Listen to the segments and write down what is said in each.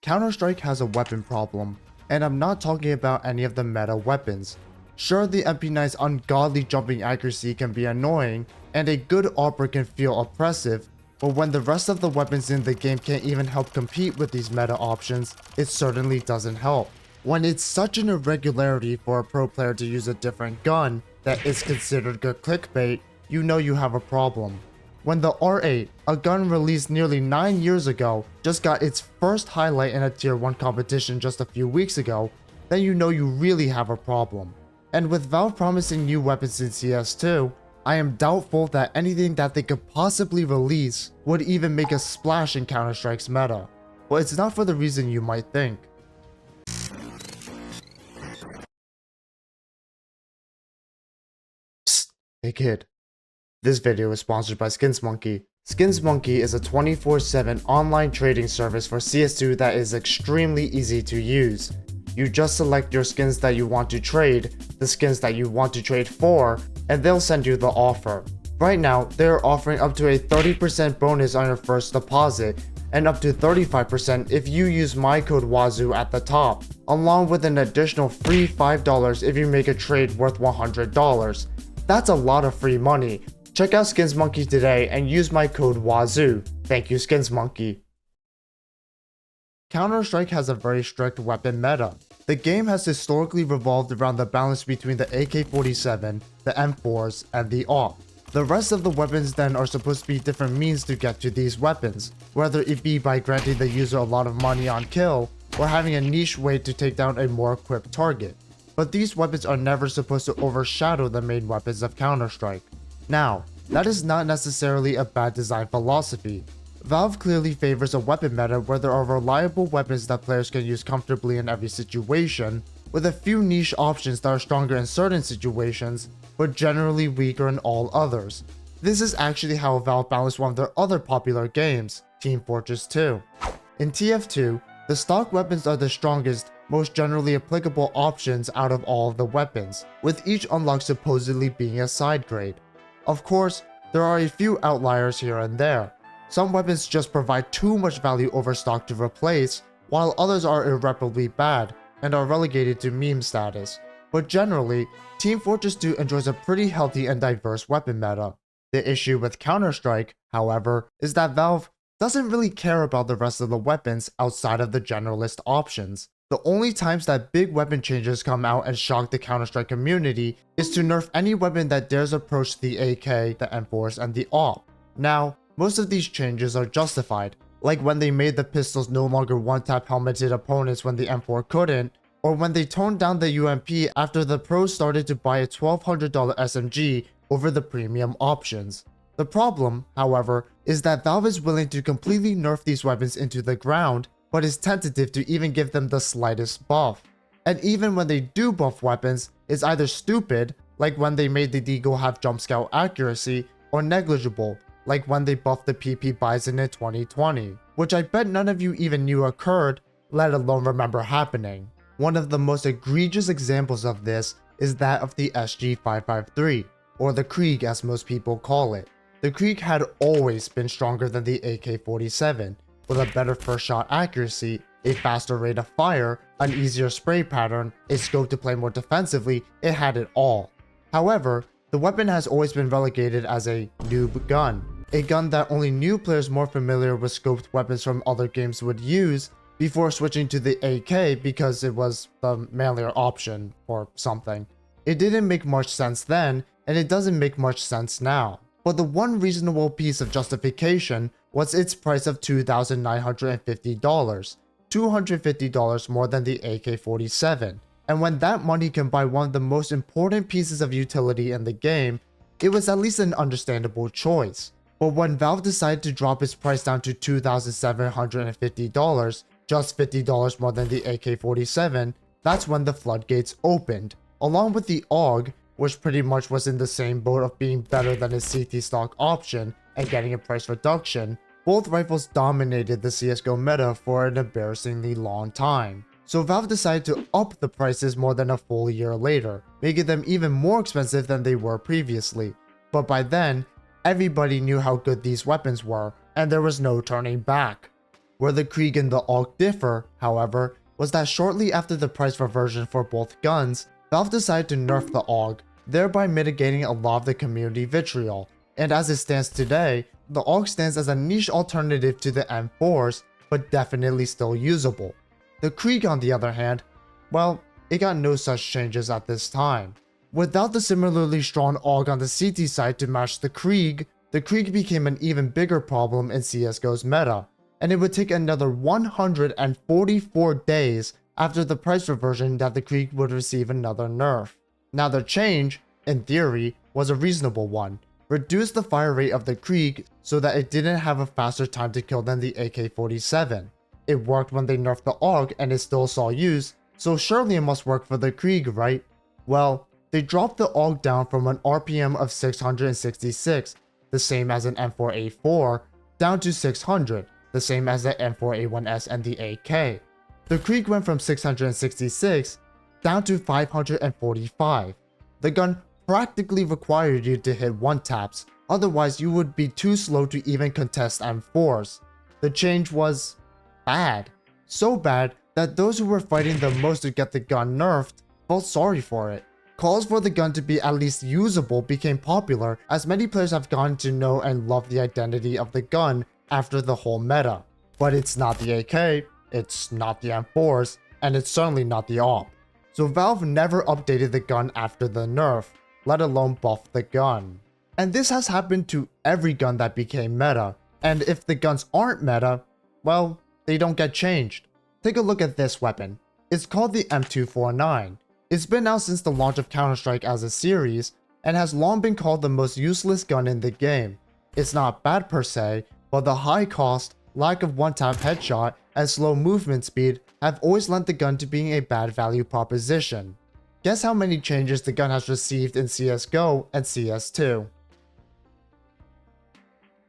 Counter-Strike has a weapon problem, and I'm not talking about any of the meta weapons. Sure, the MP9's ungodly jumping accuracy can be annoying, and a good AWPer can feel oppressive, but when the rest of the weapons in the game can't even help compete with these meta options, it certainly doesn't help. When it's such an irregularity for a pro player to use a different gun that is considered good clickbait, you know you have a problem. When the R8, a gun released nearly 9 years ago, just got its first highlight in a tier 1 competition just a few weeks ago, then you know you really have a problem. And with Valve promising new weapons in CS2, I am doubtful that anything that they could possibly release would even make a splash in Counter-Strike's meta. But it's not for the reason you might think. Psst, hey kid. This video is sponsored by SkinsMonkey. SkinsMonkey is a 24/7 online trading service for CS2 that is extremely easy to use. You just select your skins that you want to trade, the skins that you want to trade for, and they'll send you the offer. Right now, they're offering up to a 30% bonus on your first deposit, and up to 35% if you use my code WAZOO at the top, along with an additional free $5 if you make a trade worth $100. That's a lot of free money. Check out SkinsMonkey today and use my code WAZOO. Thank you, SkinsMonkey. Counter-Strike has a very strict weapon meta. The game has historically revolved around the balance between the AK-47, the M4s, and the AWP. The rest of the weapons then are supposed to be different means to get to these weapons, whether it be by granting the user a lot of money on kill, or having a niche way to take down a more equipped target. But these weapons are never supposed to overshadow the main weapons of Counter-Strike. Now, that is not necessarily a bad design philosophy. Valve clearly favors a weapon meta where there are reliable weapons that players can use comfortably in every situation, with a few niche options that are stronger in certain situations, but generally weaker in all others. This is actually how Valve balanced one of their other popular games, Team Fortress 2. In TF2, the stock weapons are the strongest, most generally applicable options out of all of the weapons, with each unlock supposedly being a side grade. Of course, there are a few outliers here and there. Some weapons just provide too much value over stock to replace, while others are irreparably bad and are relegated to meme status. But generally, Team Fortress 2 enjoys a pretty healthy and diverse weapon meta. The issue with Counter-Strike, however, is that Valve doesn't really care about the rest of the weapons outside of the generalist options. The only times that big weapon changes come out and shock the Counter-Strike community is to nerf any weapon that dares approach the AK, the M4s, and the AWP. Now, most of these changes are justified, like when they made the pistols no longer one-tap helmeted opponents when the M4 couldn't, or when they toned down the UMP after the pros started to buy a $1,200 SMG over the premium options. The problem, however, is that Valve is willing to completely nerf these weapons into the ground, but is tentative to even give them the slightest buff. And even when they do buff weapons, it's either stupid, like when they made the Deagle have jump scout accuracy, or negligible, like when they buffed the PP Bison in 2020, which I bet none of you even knew occurred, let alone remember happening. One of the most egregious examples of this is that of the SG553, or the Krieg as most people call it. The Krieg had always been stronger than the AK-47, with a better first shot accuracy, a faster rate of fire, an easier spray pattern, a scope to play more defensively. It had it all. However, the weapon has always been relegated as a noob gun, a gun that only new players more familiar with scoped weapons from other games would use before switching to the AK because it was the manlier option or something. It didn't make much sense then, and it doesn't make much sense now. But the one reasonable piece of justification was its price of $2,950, $250 more than the AK-47. And when that money can buy one of the most important pieces of utility in the game, it was at least an understandable choice. But when Valve decided to drop its price down to $2,750, just $50 more than the AK-47, that's when the floodgates opened. Along with the AUG, which pretty much was in the same boat of being better than its CT stock option and getting a price reduction, both rifles dominated the CSGO meta for an embarrassingly long time. So Valve decided to up the prices more than a full year later, making them even more expensive than they were previously. But by then, everybody knew how good these weapons were, and there was no turning back. Where the Krieg and the AWP differ, however, was that shortly after the price reversion for both guns, Valve decided to nerf the AWP, thereby mitigating a lot of the community vitriol. And as it stands today, the AWP stands as a niche alternative to the M4s, but definitely still usable. The Krieg, on the other hand, well, it got no such changes at this time. Without the similarly strong AWP on the CT side to match the Krieg became an even bigger problem in CSGO's meta, and it would take another 144 days after the price reversion that the Krieg would receive another nerf. Now the change, in theory, was a reasonable one. Reduce the fire rate of the Krieg so that it didn't have a faster time to kill than the AK-47. It worked when they nerfed the AWP and it still saw use, so surely it must work for the Krieg, right? Well, they dropped the AWP down from an RPM of 666, the same as an M4A4, down to 600, the same as the M4A1S and the AK. The Krieg went from 666 down to 545. The gun practically required you to hit one-taps, otherwise you would be too slow to even contest M4s. The change was bad. So bad that those who were fighting the most to get the gun nerfed felt sorry for it. Calls for the gun to be at least usable became popular as many players have gotten to know and love the identity of the gun after the whole meta. But it's not the AK, it's not the M4s, and it's certainly not the AWP. So Valve never updated the gun after the nerf, let alone buff the gun. And this has happened to every gun that became meta, and if the guns aren't meta, well, they don't get changed. Take a look at this weapon. It's called the M249. It's been out since the launch of Counter-Strike as a series, and has long been called the most useless gun in the game. It's not bad per se, but the high cost, lack of one-tap headshot, and slow movement speed have always lent the gun to being a bad value proposition. Guess how many changes the gun has received in CSGO and CS2?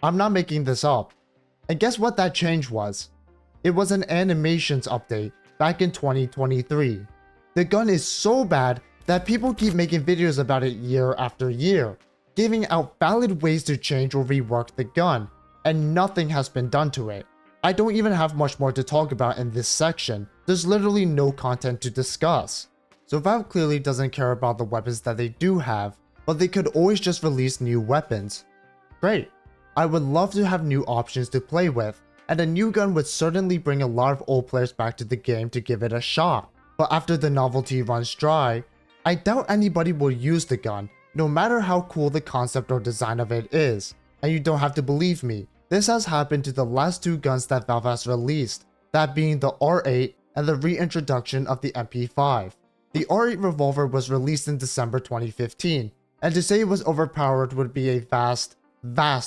I'm not making this up. And guess what that change was? It was an animations update back in 2023. The gun is so bad that people keep making videos about it year after year, giving out valid ways to change or rework the gun, and nothing has been done to it. I don't even have much more to talk about in this section. There's literally no content to discuss. So Valve clearly doesn't care about the weapons that they do have, but they could always just release new weapons. Great. I would love to have new options to play with, and a new gun would certainly bring a lot of old players back to the game to give it a shot. But after the novelty runs dry, I doubt anybody will use the gun, no matter how cool the concept or design of it is. And you don't have to believe me, this has happened to the last two guns that Valve has released, that being the R8 and the reintroduction of the MP5. The R8 revolver was released in December 2015, and to say it was overpowered would be a vast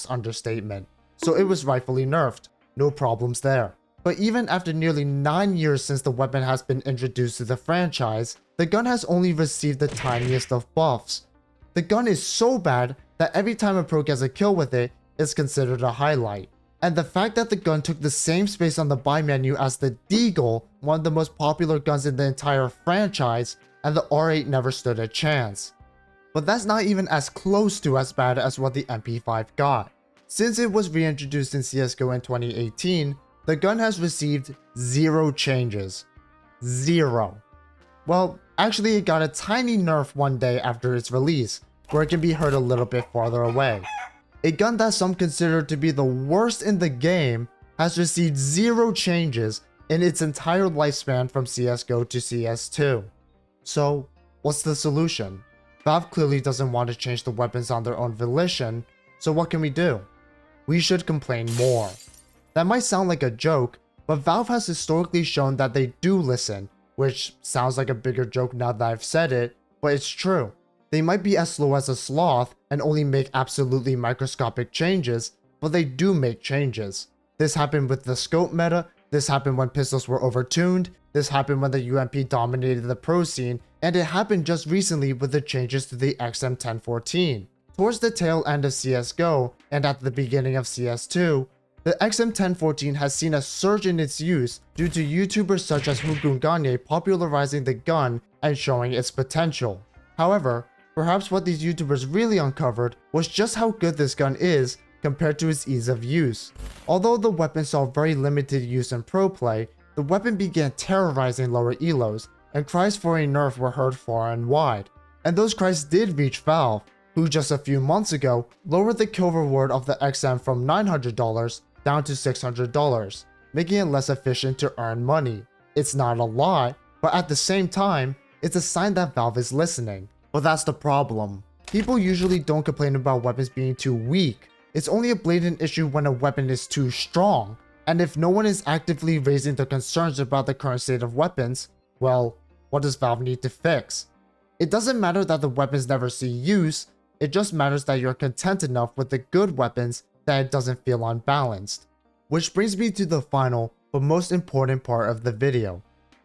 understatement. So it was rightfully nerfed, no problems there. But even after nearly 9 years since the weapon has been introduced to the franchise, the gun has only received the tiniest of buffs. The gun is so bad that every time a pro gets a kill with it, it's considered a highlight. And the fact that the gun took the same space on the buy menu as the Deagle, one of the most popular guns in the entire franchise, and the R8 never stood a chance. But that's not even as close to as bad as what the MP5 got. Since it was reintroduced in CSGO in 2018, the gun has received 0 changes. 0. Well, actually it got a tiny nerf one day after its release, where it can be heard a little bit farther away. A gun that some consider to be the worst in the game has received 0 changes in its entire lifespan from CSGO to CS2. So, what's the solution? Valve clearly doesn't want to change the weapons on their own volition, so what can we do? We should complain more. That might sound like a joke, but Valve has historically shown that they do listen, which sounds like a bigger joke now that I've said it, but it's true. They might be as slow as a sloth and only make absolutely microscopic changes, but they do make changes. This happened with the scope meta, this happened when pistols were overtuned, this happened when the UMP dominated the pro scene, and it happened just recently with the changes to the XM1014. Towards the tail end of CSGO, and at the beginning of CS2, the XM1014 has seen a surge in its use due to YouTubers such as ungodly popularizing the gun and showing its potential. However, perhaps what these YouTubers really uncovered was just how good this gun is compared to its ease of use. Although the weapon saw very limited use in pro play, the weapon began terrorizing lower elos, and cries for a nerf were heard far and wide. And those cries did reach Valve, who just a few months ago lowered the kill reward of the XM from $900 down to $600, making it less efficient to earn money. It's not a lie, but at the same time, it's a sign that Valve is listening. But that's the problem. People usually don't complain about weapons being too weak. It's only a blatant issue when a weapon is too strong. And if no one is actively raising their concerns about the current state of weapons, well, what does Valve need to fix? It doesn't matter that the weapons never see use, it just matters that you're content enough with the good weapons that it doesn't feel unbalanced. Which brings me to the final, but most important part of the video.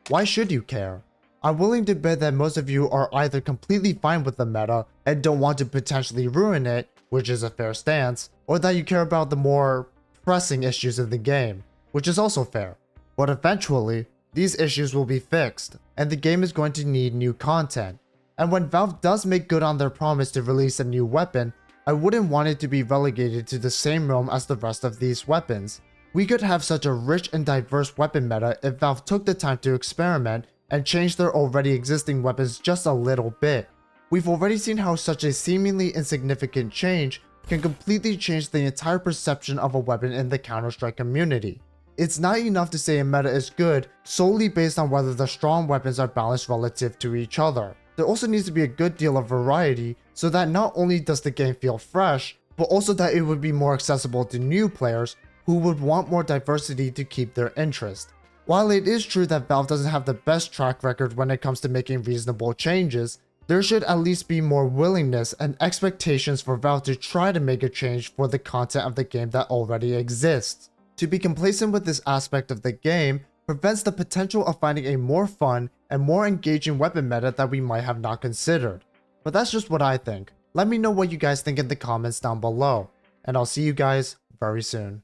Why should you care? I'm willing to bet that most of you are either completely fine with the meta and don't want to potentially ruin it, which is a fair stance, or that you care about the more pressing issues in the game, which is also fair. But eventually, these issues will be fixed, and the game is going to need new content. And when Valve does make good on their promise to release a new weapon, I wouldn't want it to be relegated to the same realm as the rest of these weapons. We could have such a rich and diverse weapon meta if Valve took the time to experiment and change their already existing weapons just a little bit. We've already seen how such a seemingly insignificant change can completely change the entire perception of a weapon in the Counter-Strike community. It's not enough to say a meta is good solely based on whether the strong weapons are balanced relative to each other. There also needs to be a good deal of variety so that not only does the game feel fresh, but also that it would be more accessible to new players who would want more diversity to keep their interest. While it is true that Valve doesn't have the best track record when it comes to making reasonable changes, there should at least be more willingness and expectations for Valve to try to make a change for the content of the game that already exists. To be complacent with this aspect of the game prevents the potential of finding a more fun and more engaging weapon meta that we might have not considered. But that's just what I think. Let me know what you guys think in the comments down below, and I'll see you guys very soon.